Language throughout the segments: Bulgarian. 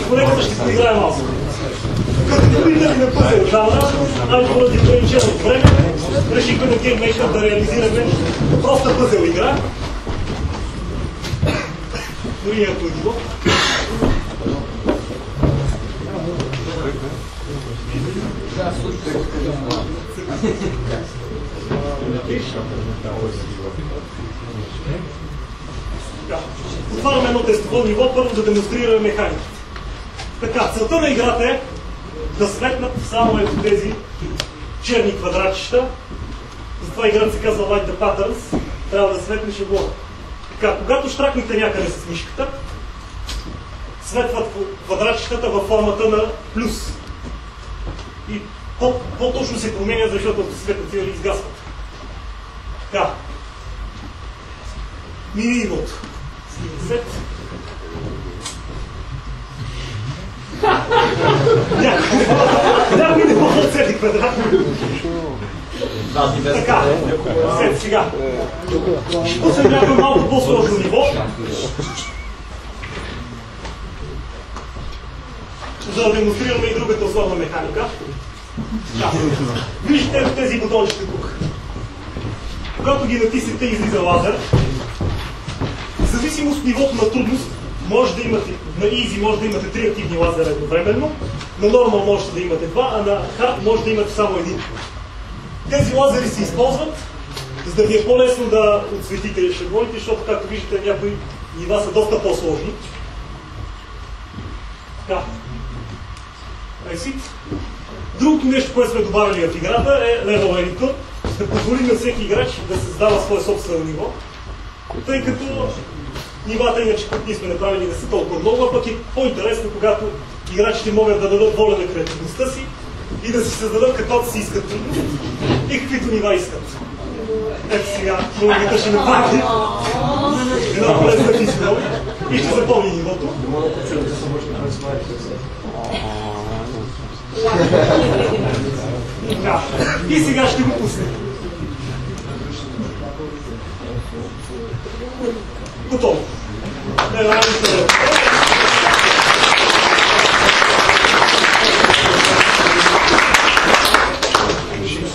Колегата ще поиграе малко. Като придали на пъзел жанра, айде поради ограниченото време, решихме на GameMaker да реализираме проста пъзел игра. Дори някой ниво. Отваряме едно тестово ниво, първо да демонстрираме механиките. Така, целта на играта е да светнат само ето тези черни квадратчета. Затова играта се казва Light the Patterns. Трябва да светне шаблона. Така, когато штракнете някъде с мишката, светват квадратчетата във формата на плюс. И по-точно се променят, защото ако светнат или изгасват. Така. Мини-нивото. Сет. Някой не мога да цели квадрат. Така, сет сега. Ще пуснем някой малко по-сложно ниво. За да демонстрираме и другата основна механика. Виждате тези бутончета тук. Когато ги натиснете, излиза лазер. В зависимост от нивото на трудност, може да имате, на Easy може да имате 3 активни лазера едновременно, на Normal може да имате 2, а на Hard може да имате само един. Тези лазери се използват, за да ви е по-лесно да отсветите шаблоните, защото, както виждате, някои нива са доста по-сложни. Така. Другото нещо, което сме добавили в играта е Level Editor, да позволи на всеки играч да създава свое собствено ниво, тъй като нивата, иначе които ние сме направили, не са толкова много, а пък е по-интересно, когато играчите могат да дадат воля на креативността си и да си създадат каквото си искат трудност и каквито нива искат. Ето сега, новата ще направи една полезна физиология и ще запълни нивото. И сега ще го пуснем. Готово.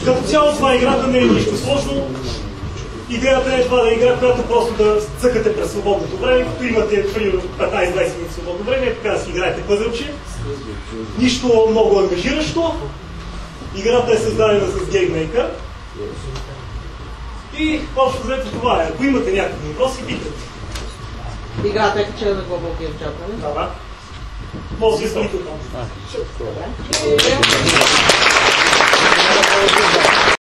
Като цяло това играта не е нищо сложно. Идеята е това да е игра, която просто да цъкате през свободното време, като имате примерно 15-20 минути свободно време, така да си играете пъзълче. Нищо много ангажиращо. Играта е създадена с GameMaker. И общо взето това е. Ако имате някакви въпроси, питате. Играта е качена на Global Game Chat, нали? Да. Може да изпълните там.